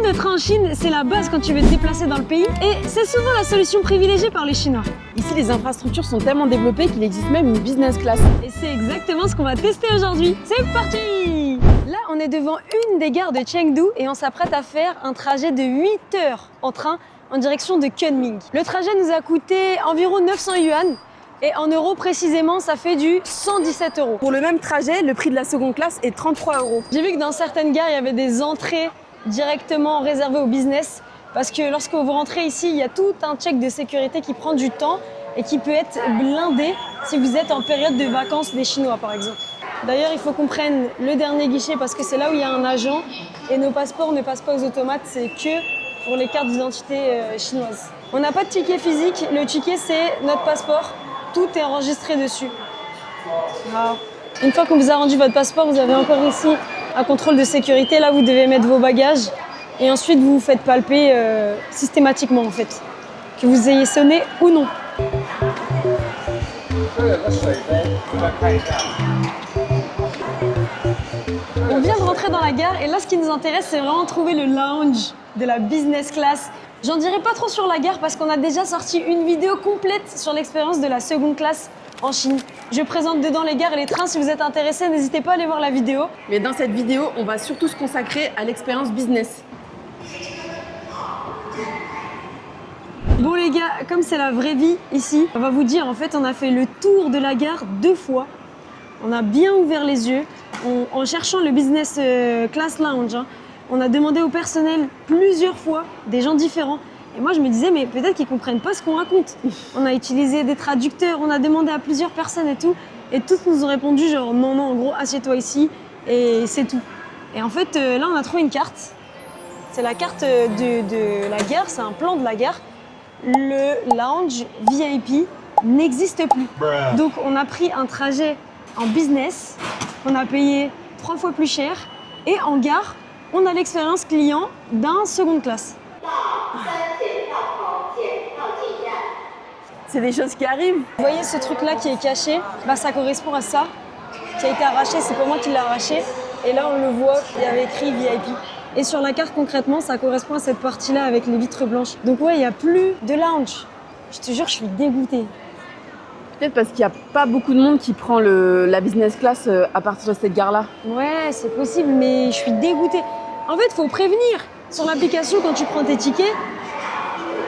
de train en Chine, c'est la base quand tu veux te déplacer dans le pays et c'est souvent la solution privilégiée par les Chinois. Ici, les infrastructures sont tellement développées qu'il existe même une business class. Et c'est exactement ce qu'on va tester aujourd'hui. C'est parti! Là, on est devant une des gares de Chengdu et on s'apprête à faire un trajet de 8 heures en train en direction de Kunming. Le trajet nous a coûté environ 900 yuan. Et en euros précisément, ça fait du 117 €. Pour le même trajet, le prix de la seconde classe est 33 €. J'ai vu que dans certaines gares, il y avait des entrées directement réservées au business. Parce que lorsque vous rentrez ici, il y a tout un check de sécurité qui prend du temps et qui peut être blindé si vous êtes en période de vacances des Chinois, par exemple. D'ailleurs, il faut qu'on prenne le dernier guichet parce que c'est là où il y a un agent. Et nos passeports ne passent pas aux automates, c'est que pour les cartes d'identité chinoises. On n'a pas de ticket physique. Le ticket, c'est notre passeport. Tout est enregistré dessus. Wow. Une fois qu'on vous a rendu votre passeport, vous avez encore ici un contrôle de sécurité. Là, vous devez mettre vos bagages et ensuite vous vous faites palper systématiquement en fait, que vous ayez sonné ou non. On vient de rentrer dans la gare et là, ce qui nous intéresse, c'est vraiment trouver le lounge de la business class. J'en dirai pas trop sur la gare parce qu'on a déjà sorti une vidéo complète sur l'expérience de la seconde classe en Chine. Je présente dedans les gares et les trains. Si vous êtes intéressés, n'hésitez pas à aller voir la vidéo. Mais dans cette vidéo, on va surtout se consacrer à l'expérience business. Bon les gars, comme c'est la vraie vie ici, on va vous dire, en fait, on a fait le tour de la gare 2 fois. On a bien ouvert les yeux en cherchant le business class lounge. Hein. On a demandé au personnel plusieurs fois, des gens différents. Et moi, je me disais, mais peut-être qu'ils comprennent pas ce qu'on raconte. On a utilisé des traducteurs, on a demandé à plusieurs personnes et tout. Et tous nous ont répondu genre, non, non, en gros, assieds-toi ici et c'est tout. Et en fait, là, on a trouvé une carte. C'est la carte de la gare, c'est un plan de la gare. Le lounge VIP n'existe plus. Donc, on a pris un trajet en business, on a payé 3 fois plus cher. Et en gare, on a l'expérience client d'un seconde classe. C'est des choses qui arrivent. Vous voyez ce truc-là qui est caché, bah, ça correspond à ça, qui a été arraché, c'est pas moi qui l'ai arraché. Et là, on le voit, il y avait écrit VIP. Et sur la carte, concrètement, ça correspond à cette partie-là avec les vitres blanches. Donc ouais, il n'y a plus de lounge. Je te jure, je suis dégoûtée. Peut-être parce qu'il n'y a pas beaucoup de monde qui prend la business class à partir de cette gare-là. Ouais, c'est possible, mais je suis dégoûtée. En fait, il faut prévenir. Sur l'application, quand tu prends tes tickets,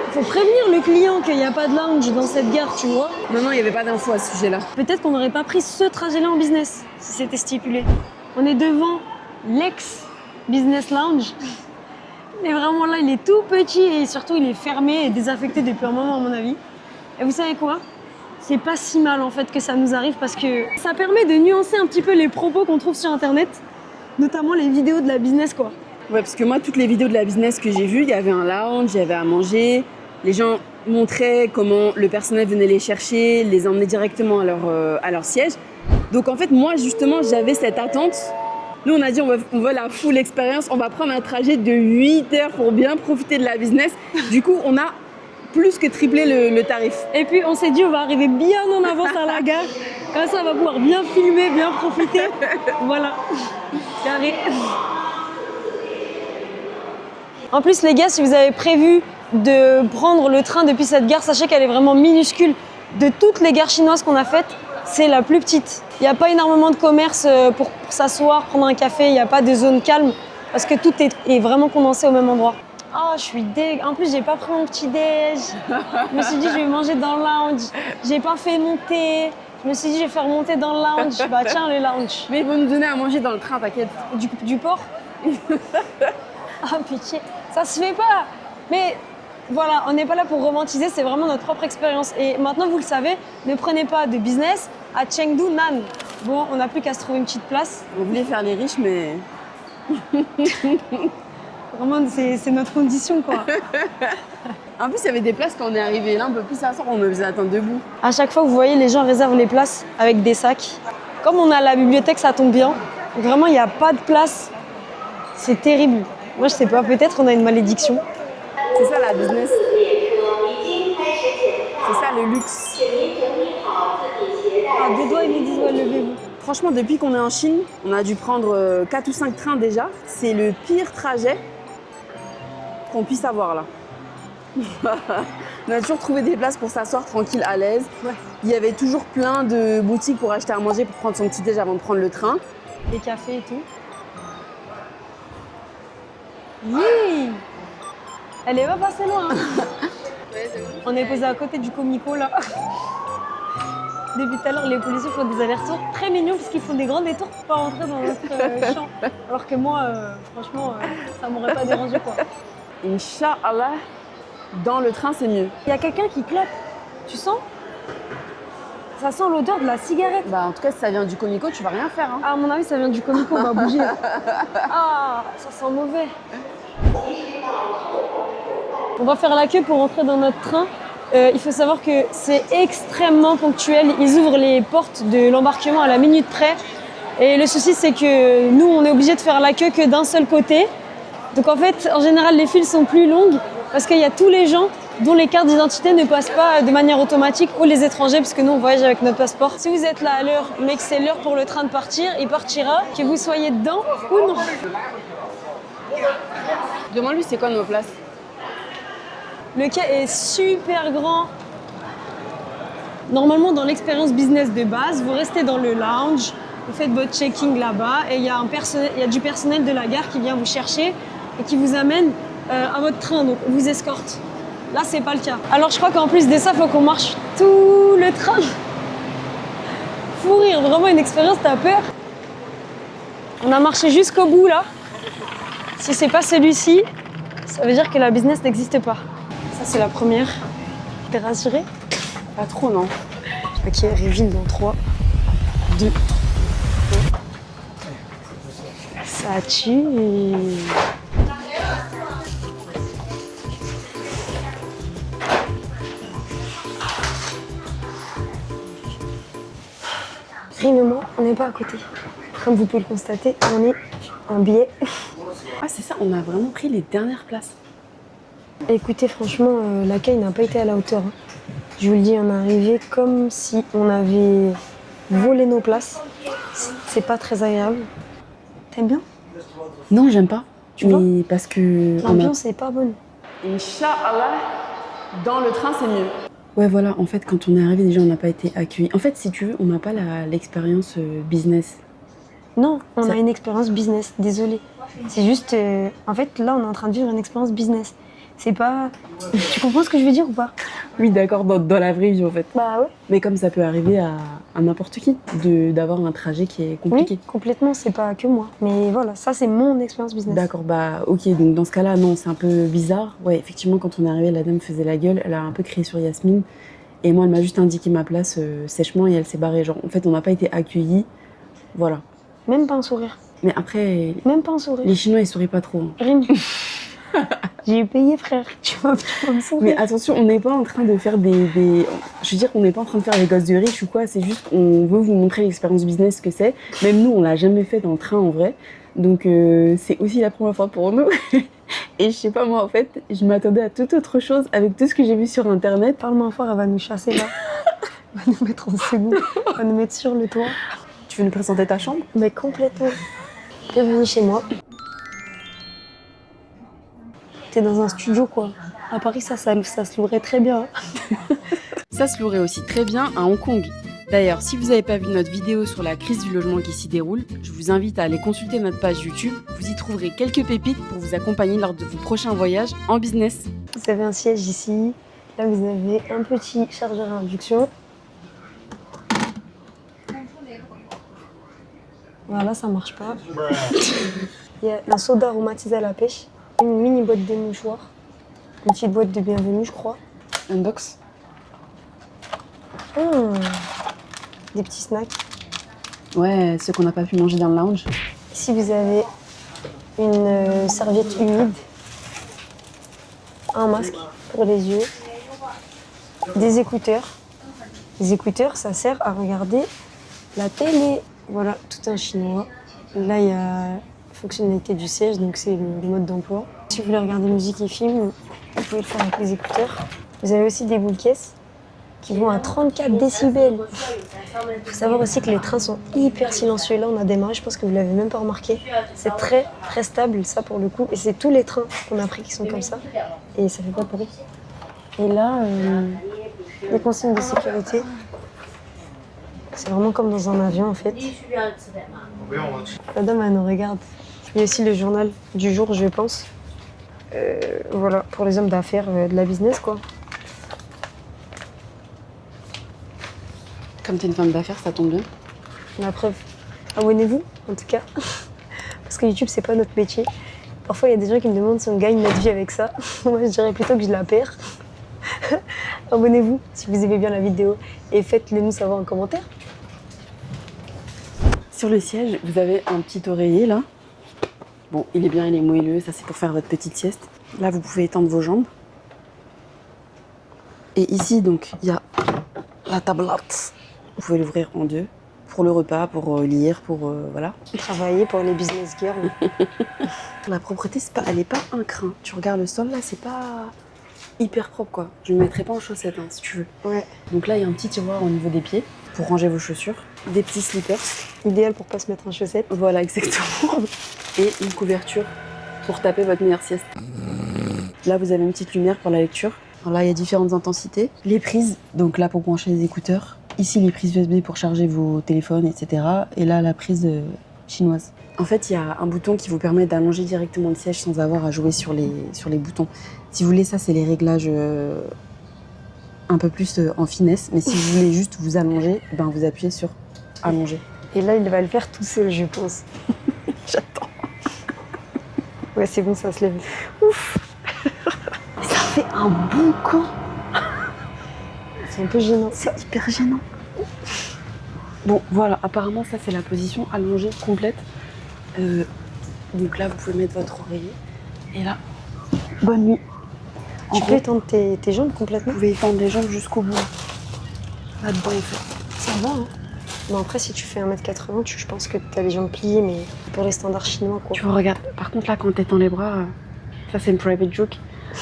il faut prévenir le client qu'il n'y a pas de lounge dans cette gare, tu vois. Non, il n'y avait pas d'infos à ce sujet-là. Peut-être qu'on n'aurait pas pris ce trajet-là en business, si c'était stipulé. On est devant l'ex-business lounge. Mais vraiment là, il est tout petit et surtout, il est fermé et désaffecté depuis un moment, à mon avis. Et vous savez quoi ? C'est pas si mal en fait que ça nous arrive parce que ça permet de nuancer un petit peu les propos qu'on trouve sur internet, notamment les vidéos de la business quoi. Ouais, parce que moi, toutes les vidéos de la business que j'ai vues, il y avait un lounge, il y avait à manger. Les gens montraient comment le personnel venait les chercher, les emmenait directement à leur siège. Donc en fait, moi justement, j'avais cette attente. Nous, on a dit on veut la full expérience, on va prendre un trajet de 8 heures pour bien profiter de la business. Du coup, on a plus que triplé le tarif. Et puis on s'est dit on va arriver bien en avance à la gare, comme ça on va pouvoir bien filmer, bien profiter. Voilà, carré. En plus les gars, si vous avez prévu de prendre le train depuis cette gare, sachez qu'elle est vraiment minuscule. De toutes les gares chinoises qu'on a faites, c'est la plus petite. Il n'y a pas énormément de commerce pour s'asseoir, prendre un café, il n'y a pas de zone calme parce que tout est vraiment condensé au même endroit. Oh, je suis dégueu. En plus, j'ai pas pris mon petit-déj. Je me suis dit, je vais manger dans le lounge. J'ai pas fait monter. Je me suis dit, je vais faire monter dans le lounge. Bah tiens, le lounge. Mais ils vont nous donner à manger dans le train, t'inquiète. Du porc. Ah, pitié. Ça se fait pas. Mais voilà, on n'est pas là pour romantiser, c'est vraiment notre propre expérience. Et maintenant, vous le savez, ne prenez pas de business à Chengdu Nan. Bon, on n'a plus qu'à se trouver une petite place. On voulait faire les riches, mais... Vraiment, c'est notre condition, quoi. En plus, il y avait des places quand on est arrivé. Là, on peut plus s'asseoir, on me faisait attendre debout. À chaque fois, vous voyez, les gens réservent les places avec des sacs. Comme on a la bibliothèque, ça tombe bien. Vraiment, il n'y a pas de place. C'est terrible. Moi, je sais pas, peut-être on a une malédiction. C'est ça la business. C'est ça le luxe. Ah, deux doigts, ils nous disent, ouais, levez-vous. Franchement, depuis qu'on est en Chine, on a dû prendre 4 ou 5 trains déjà. C'est le pire trajet sorte qu'on puisse avoir là. On a toujours trouvé des places pour s'asseoir tranquille, à l'aise. Ouais. Il y avait toujours plein de boutiques pour acheter à manger, pour prendre son petit déj avant de prendre le train. Des cafés et tout. Oui. Elle est pas passée loin. Hein. On est posé à côté du Comico là. Depuis tout à l'heure, les policiers font des allers-retours très mignons parce qu'ils font des grands détours pour pas rentrer dans notre champ. Alors que moi, franchement, ça m'aurait pas dérangé quoi. Inch'Allah, dans le train, c'est mieux. Il y a quelqu'un qui clope. Tu sens? Ça sent l'odeur de la cigarette. Bah, en tout cas, si ça vient du Comico, tu vas rien faire. Hein. Ah, à mon avis, ça vient du Comico, on va bouger. Ah, ça sent mauvais. On va faire la queue pour rentrer dans notre train. Il faut savoir que c'est extrêmement ponctuel. Ils ouvrent les portes de l'embarquement à la minute près. Et le souci, c'est que nous, on est obligé de faire la queue que d'un seul côté. Donc en fait, en général, les files sont plus longues parce qu'il y a tous les gens dont les cartes d'identité ne passent pas de manière automatique, ou les étrangers, parce que nous, on voyage avec notre passeport. Si vous êtes là à l'heure, mais que c'est l'heure pour le train de partir, il partira, que vous soyez dedans ou non. Demande-lui, c'est quoi nos places? Le quai est super grand. Normalement, dans l'expérience business de base, vous restez dans le lounge, vous faites votre checking là-bas, et il y a du personnel de la gare qui vient vous chercher et qui vous amène à votre train, donc on vous escorte. Là, c'est pas le cas. Alors, je crois qu'en plus de ça, il faut qu'on marche tout le train. Fou rire, vraiment une expérience, t'as peur. On a marché jusqu'au bout, là. Si c'est pas celui-ci, ça veut dire que la business n'existe pas. Ça, c'est la première. T'es rassurée? Pas trop, non. Ok, reveal dans 3, 2, 1. Ça tue. Réellement, on n'est pas à côté. Comme vous pouvez le constater, on est en billet. Ah, c'est ça, on a vraiment pris les dernières places. Écoutez, franchement, l'accueil n'a pas été à la hauteur. Hein. Je vous le dis, on est arrivé comme si on avait volé nos places. C'est pas très agréable. T'aimes bien? Non, j'aime pas. Tu vois? parce que... L'ambiance est pas bonne. Inch'Allah, dans le train, c'est mieux. Ouais, voilà, en fait, quand on est arrivé, déjà, on n'a pas été accueillis. En fait, si tu veux, on n'a pas l'expérience business. Non, on Ça- a une expérience business, désolée. C'est juste, en fait, là, on est en train de vivre une expérience business. C'est pas... Tu comprends ce que je veux dire ou pas? Oui, d'accord, dans la vraie vie, en fait. Bah ouais. Mais comme ça peut arriver à n'importe qui, d'avoir un trajet qui est compliqué. Oui, complètement, c'est pas que moi. Mais voilà, ça, c'est mon expérience business. D'accord, bah ok, donc dans ce cas-là, non, c'est un peu bizarre. Ouais, effectivement, quand on est arrivé, la dame faisait la gueule, elle a un peu crié sur Yasmine. Et moi, elle m'a juste indiqué ma place sèchement et elle s'est barrée. Genre, en fait, on n'a pas été accueillis. Voilà. Même pas un sourire. Mais après, Même pas un sourire. les Chinois, ils sourient pas trop. Hein. Rime. J'ai payé, frère. Tu vas me sourire. Mais attention, on n'est pas en train de faire Je veux dire, on n'est pas en train de faire les gosses de riches ou quoi. C'est juste qu'on veut vous montrer l'expérience business que c'est. Même nous, on l'a jamais fait dans le train en vrai. Donc, c'est aussi la première fois pour nous. Et je sais pas, moi, en fait, je m'attendais à toute autre chose avec tout ce que j'ai vu sur Internet. Parle-moi fort, elle va nous chasser là. Elle va nous mettre en second. Elle va nous mettre sur le toit. Tu veux nous présenter ta chambre? Mais complètement. Bienvenue chez moi. T'es dans un studio, quoi. À Paris, ça se louerait très bien. Ça se louerait aussi très bien à Hong Kong. D'ailleurs, si vous n'avez pas vu notre vidéo sur la crise du logement qui s'y déroule, je vous invite à aller consulter notre page YouTube. Vous y trouverez quelques pépites pour vous accompagner lors de vos prochains voyages en business. Vous avez un siège ici. Là, vous avez un petit chargeur à induction. Voilà, ça marche pas. Il y a un soda aromatisé à la pêche. Une mini boîte de mouchoirs. Une petite boîte de bienvenue, je crois. Unbox. Des petits snacks. Ouais, ceux qu'on n'a pas pu manger dans le lounge. Ici, vous avez une serviette humide, un masque pour les yeux, des écouteurs. Les écouteurs, ça sert à regarder la télé. Voilà, tout un chinois. Là, il y a la fonctionnalité du siège, donc c'est le mode d'emploi. Si vous voulez regarder musique et film, vous pouvez le faire avec les écouteurs. Vous avez aussi des boules caisses qui vont à 34 décibels. Il faut savoir aussi que les trains sont hyper silencieux. Là, on a démarré, je pense que vous l'avez même pas remarqué. C'est très très stable, ça pour le coup. Et c'est tous les trains qu'on a pris qui sont comme ça. Et ça fait pas de bruit. Et là, les consignes de sécurité. C'est vraiment comme dans un avion en fait. La dame, elle nous regarde. Il y a aussi le journal du jour, je pense. Voilà, pour les hommes d'affaires, de la business quoi. Comme t'es une femme d'affaires, ça tombe bien. La preuve. Abonnez-vous, en tout cas. Parce que YouTube, c'est pas notre métier. Parfois, il y a des gens qui me demandent si on gagne notre vie avec ça. Moi, je dirais plutôt que je la perds. Abonnez-vous si vous aimez bien la vidéo et faites-le nous savoir en commentaire. Sur le siège, vous avez un petit oreiller là. Bon, il est bien, il est moelleux, ça c'est pour faire votre petite sieste. Là, vous pouvez étendre vos jambes. Et ici, donc, il y a la tablette. Vous pouvez l'ouvrir en deux. Pour le repas, pour lire, pour voilà. Travailler pour les business girls. La propreté, elle est pas un crin. Tu regardes le sol là, c'est pas hyper propre quoi. Je ne mettrai pas en chaussettes si tu veux. Ouais. Donc là, il y a un petit tiroir au niveau des pieds pour ranger vos chaussures. Des petits slippers. Idéal pour pas se mettre en chaussettes. Voilà, exactement. Et une couverture pour taper votre meilleure sieste. Là, vous avez une petite lumière pour la lecture. Alors là, il y a différentes intensités. Les prises, donc là pour brancher les écouteurs. Ici, les prises USB pour charger vos téléphones, etc. Et là, la prise chinoise. En fait, il y a un bouton qui vous permet d'allonger directement le siège sans avoir à jouer sur les boutons. Si vous voulez, ça, c'est les réglages un peu plus en finesse. Mais si vous voulez juste vous allonger, ben, vous appuyez sur allonger. Et là, il va le faire tout seul, je pense. J'attends. Ouais, c'est bon, ça se lève. Ouf. Ça fait un bon camp. C'est un peu gênant. C'est hyper gênant. Bon, voilà, apparemment, ça, c'est la position allongée complète. Donc là, vous pouvez mettre votre oreiller. Et là, bonne nuit. Tu peux étendre tes jambes complètement? Vous pouvez étendre les jambes jusqu'au bout. Là-dedans, en fait. Ça va, hein. Bon, après, si tu fais 1m80, je pense que tu as les jambes pliées, mais pour les standards chinois, quoi. Tu vois, regarde. Par contre, là, quand t'étends les bras, ça, c'est une private joke.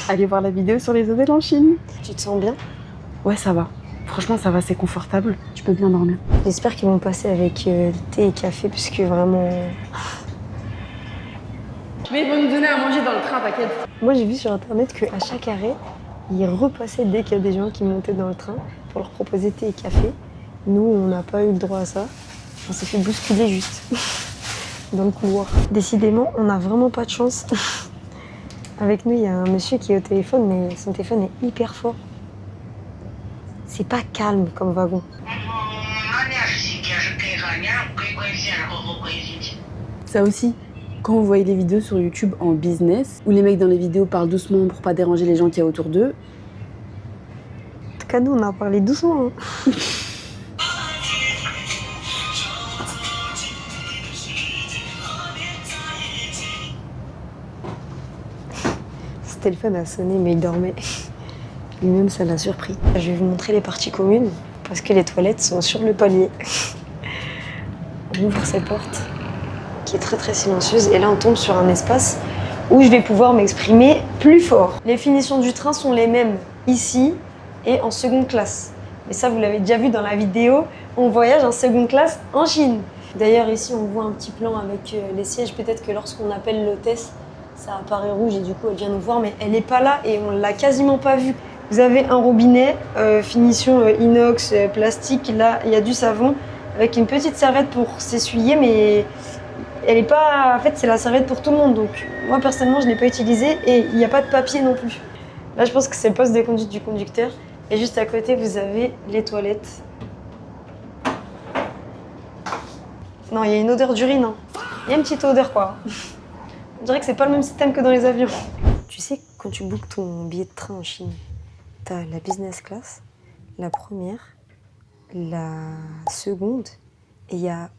Allez voir la vidéo sur les hôtels en Chine. Tu te sens bien? Ouais, ça va. Franchement, ça va, c'est confortable. Tu peux bien dormir. J'espère qu'ils vont passer avec thé et café, puisque vraiment... Mais ils vont nous donner à manger dans le train, t'inquiète. Moi, j'ai vu sur Internet qu'à chaque arrêt, ils repassaient dès qu'il y a des gens qui montaient dans le train pour leur proposer thé et café. Nous, on n'a pas eu le droit à ça. On s'est fait bousculer juste dans le couloir. Décidément, on n'a vraiment pas de chance. Avec nous, il y a un monsieur qui est au téléphone, mais son téléphone est hyper fort. C'est pas calme comme wagon. Ça aussi, quand vous voyez les vidéos sur YouTube en business, où les mecs dans les vidéos parlent doucement pour pas déranger les gens qu'il y a autour d'eux. En tout cas, nous, on a parlé doucement. Hein. Ce téléphone a sonné, mais il dormait. Lui-même, ça l'a surpris. Je vais vous montrer les parties communes, parce que les toilettes sont sur le palier. On ouvre cette porte, qui est très très silencieuse, et là on tombe sur un espace où je vais pouvoir m'exprimer plus fort. Les finitions du train sont les mêmes ici et en seconde classe. Mais ça, vous l'avez déjà vu dans la vidéo, on voyage en seconde classe en Chine. D'ailleurs, ici, on voit un petit plan avec les sièges. Peut-être que lorsqu'on appelle l'hôtesse, ça apparaît rouge et du coup, elle vient nous voir, mais elle n'est pas là et on l'a quasiment pas vue. Vous avez un robinet, finition inox, plastique. Là, il y a du savon avec une petite serviette pour s'essuyer, mais elle est pas... En fait, c'est la serviette pour tout le monde. Donc, moi, personnellement, je ne l'ai pas utilisée et il n'y a pas de papier non plus. Là, je pense que c'est le poste de conduite du conducteur. Et juste à côté, vous avez les toilettes. Non, il y a une odeur d'urine. Hein. Il y a une petite odeur, quoi. On dirait que c'est pas le même système que dans les avions. Tu sais, quand tu bookes ton billet de train en Chine, t'as la business class, la première, la seconde, et il n'y a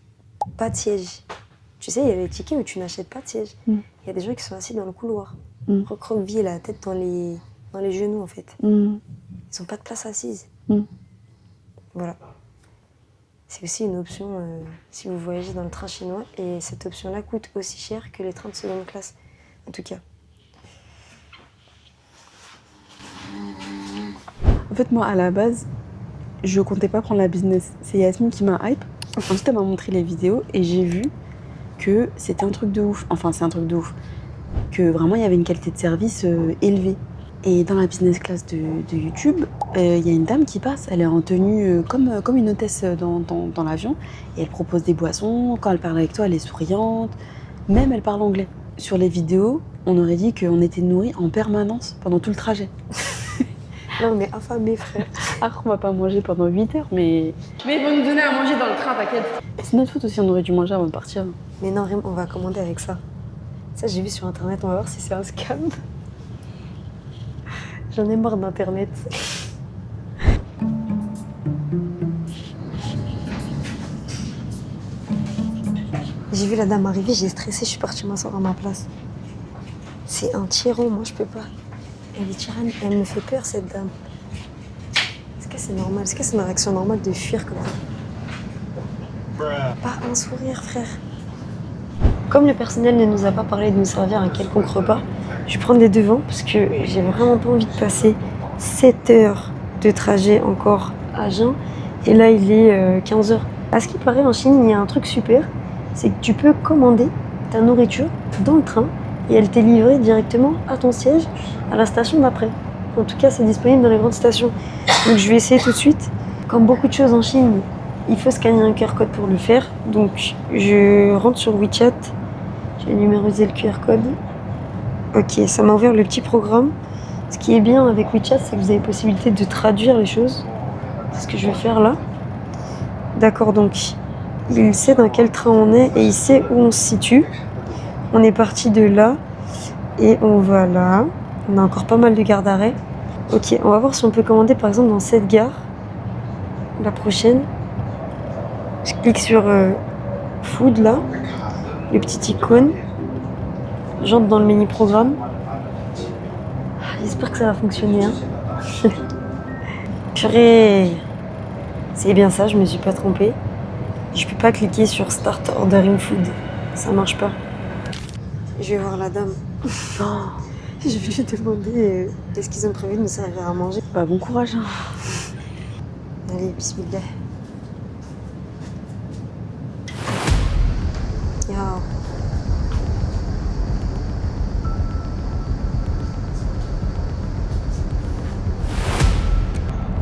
pas de siège. Tu sais, il y a les tickets où tu n'achètes pas de siège. Il y a des gens qui sont assis dans le couloir, recroquevillés, la tête dans les genoux, en fait. Ils n'ont pas de place assise. Voilà. C'est aussi une option si vous voyagez dans le train chinois, et cette option-là coûte aussi cher que les trains de seconde classe, en tout cas. En fait, moi, à la base, je comptais pas prendre la business. C'est Yasmine qui m'a hype. Ensuite, elle m'a montré les vidéos et j'ai vu que c'était un truc de ouf. Enfin, c'est un truc de ouf. Que vraiment, il y avait une qualité de service élevée. Et dans la business class de YouTube, il y a une dame qui passe. Elle est en tenue comme une hôtesse dans l'avion. Et elle propose des boissons. Quand elle parle avec toi, elle est souriante. Même, elle parle anglais. Sur les vidéos, on aurait dit qu'on était nourris en permanence pendant tout le trajet. Là, on est affamés, frère. Ah, on va pas manger pendant 8 heures, mais... Mais ils vont nous donner à manger dans le train, t'inquiète. C'est notre faute aussi, on aurait dû manger avant de partir. Mais non, vraiment, on va commander avec ça. Ça, j'ai vu sur Internet, on va voir si c'est un scam. J'en ai marre d'Internet. J'ai vu la dame arriver, j'ai stressé, je suis partie m'asseoir à ma place. C'est un tyran, moi je peux pas. Elle est tyranne, elle me fait peur cette dame. Est-ce que c'est normal? Est-ce que c'est une réaction normale de fuir comme ça? Pas un sourire, frère. Comme le personnel ne nous a pas parlé de nous servir un quelconque repas, je vais prendre les devants parce que j'ai vraiment pas envie de passer 7 heures de trajet encore à jeun. Et là, il est 15 heures. À ce qui paraît, en Chine, il y a un truc super, c'est que tu peux commander ta nourriture dans le train et elle t'est livrée directement à ton siège, à la station d'après. En tout cas, c'est disponible dans les grandes stations. Donc je vais essayer tout de suite. Comme beaucoup de choses en Chine, il faut scanner un QR code pour le faire. Donc je rentre sur WeChat, je vais numériser le QR code. Ok, ça m'a ouvert le petit programme. Ce qui est bien avec WeChat, c'est que vous avez possibilité de traduire les choses. C'est ce que je vais faire là. D'accord, donc il sait dans quel train on est et il sait où on se situe. On est parti de là et on va là. On a encore pas mal de gares d'arrêt. Ok, on va voir si on peut commander par exemple dans cette gare. La prochaine. Je clique sur Food là. Le petit icône. J'entre dans le menu programme. J'espère que ça va fonctionner. Hein. Purée. C'est bien ça, je me suis pas trompée. Je peux pas cliquer sur Start Ordering Food. Ça marche pas. Je vais voir la dame. Je vais lui demander est-ce qu'ils ont prévu de nous servir à manger. Bah, bon courage. Hein. Allez, bismillah. Ya.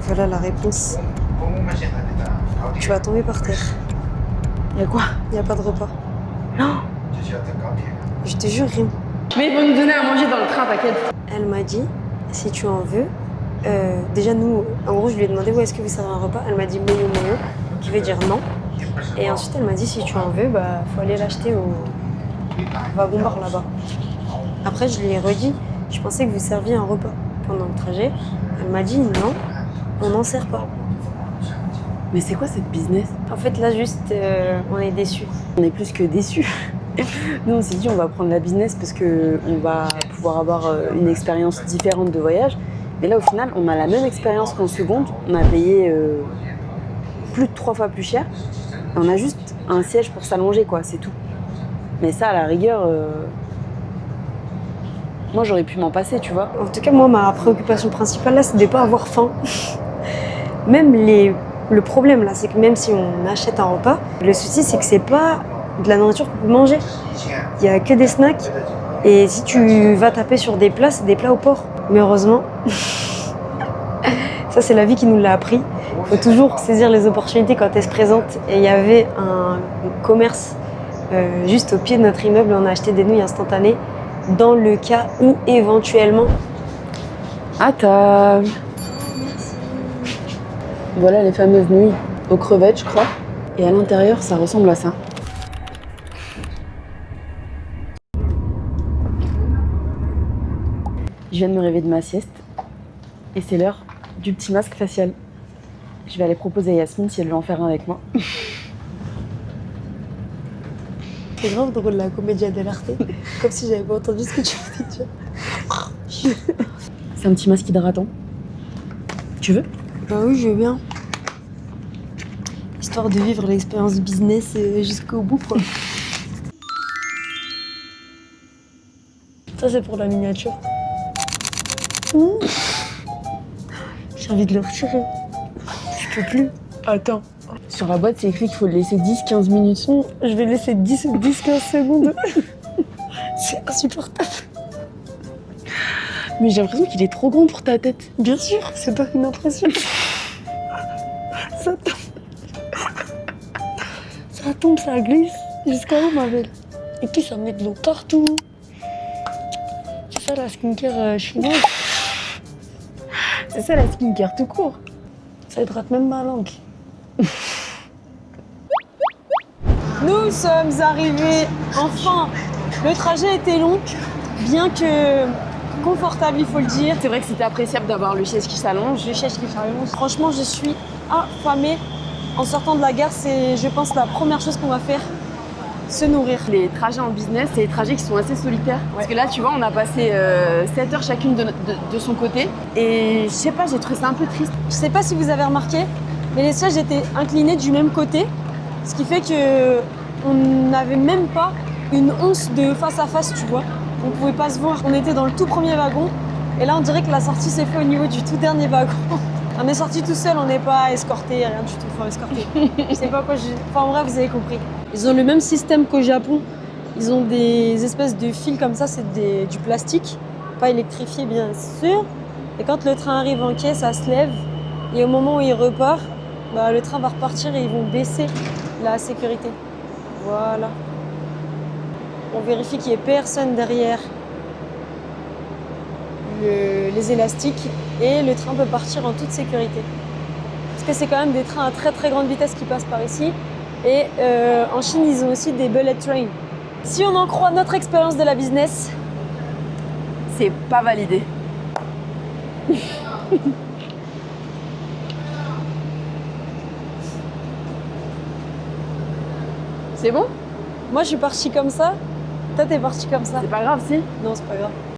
Voilà la réponse. Tu vas tomber par terre. Y'a quoi? Il n'y a pas de repas. Non. Je te jure, Rim. Mais ils vont nous donner à manger dans le train, t'inquiète. Elle m'a dit, si tu en veux, déjà nous, en gros, je lui ai demandé où est-ce que vous servez un repas. Elle m'a dit moyo moyo, qui veut dire non. Et ensuite, elle m'a dit, si tu en veux, bah, faut aller l'acheter au wagon bar là-bas. Après, je lui ai redit, je pensais que vous serviez un repas pendant le trajet. Elle m'a dit, non, on n'en sert pas. Mais c'est quoi cette business? En fait, là, juste, on est déçus. On est plus que déçus. Nous, on s'est dit, on va prendre la business parce qu'on va pouvoir avoir une expérience différente de voyage. Mais là, au final, on a la même expérience qu'en seconde. On a payé plus de 3 fois plus cher. On a juste un siège pour s'allonger, quoi, c'est tout. Mais ça, à la rigueur, moi, j'aurais pu m'en passer, tu vois. En tout cas, moi, ma préoccupation principale, là, c'est de ne pas avoir faim. Même le problème, là, c'est que même si on achète un repas, le souci, c'est que c'est pas de la nourriture qu'on peut manger. Il y a que des snacks. Et si tu vas taper sur des plats, c'est des plats au porc. Mais heureusement, ça, c'est la vie qui nous l'a appris. Il faut toujours saisir les opportunités quand elles se présentent. Et il y avait un commerce juste au pied de notre immeuble. On a acheté des nouilles instantanées dans le cas où, éventuellement... À table. Voilà les fameuses nouilles aux crevettes, je crois. Et à l'intérieur, ça ressemble à ça. Je viens de me réveiller de ma sieste. Et c'est l'heure du petit masque facial. Je vais aller proposer à Yasmine si elle veut en faire un avec moi. C'est grave drôle, la comédia dell'arte. Comme si j'avais pas entendu ce que tu venais de dire. C'est un petit masque hydratant. Tu veux? Bah oui, je veux bien. Histoire de vivre l'expérience business jusqu'au bout, quoi. Ça, c'est pour la miniature. Ouh. J'ai envie de le retirer. peux plus. Attends. Sur la boîte, c'est écrit qu'il faut le laisser 10-15 minutes. Je vais laisser 10-15 secondes. C'est insupportable. Mais j'ai l'impression qu'il est trop grand pour ta tête. Bien sûr, c'est pas une impression. Ça tombe. Ça tombe, ça glisse. Jusqu'à où, ma belle? Et puis ça met de l'eau partout. C'est ça la skincare chinoise. C'est ça la skincare tout court. Ça hydrate même ma langue. Nous sommes arrivés enfin. Le trajet était long, bien que confortable, il faut le dire. C'est vrai que c'était appréciable d'avoir le siège qui s'allonge. Le siège qui s'allonge. Franchement, je suis affamée. En sortant de la gare, c'est, je pense, la première chose qu'on va faire, se nourrir. Les trajets en business, c'est des trajets qui sont assez solitaires. Parce que là, tu vois, on a passé 7 heures chacune de son côté. Et je sais pas, j'ai trouvé ça un peu triste. Je sais pas si vous avez remarqué, mais les sièges étaient inclinés du même côté, ce qui fait que on n'avait même pas une once de face à face, tu vois. On pouvait pas se voir. On était dans le tout premier wagon, et là, on dirait que la sortie s'est faite au niveau du tout dernier wagon. On est sorti tout seul, on n'est pas escorté, rien du tout. Enfin, escorté. Je sais pas quoi. Enfin, en vrai, vous avez compris. Ils ont le même système qu'au Japon. Ils ont des espèces de fils comme ça, c'est du plastique, pas électrifié bien sûr. Et quand le train arrive en quai, ça se lève. Et au moment où il repart, bah, le train va repartir et ils vont baisser la sécurité. Voilà. On vérifie qu'il n'y ait personne derrière les élastiques et le train peut partir en toute sécurité. Parce que c'est quand même des trains à très très grande vitesse qui passent par ici. Et en Chine, ils ont aussi des bullet trains. Si on en croit notre expérience de la business, C'est pas validé. C'est bon? moi je suis partie comme ça, toi t'es partie comme ça. C'est pas grave, si. Non, c'est pas grave.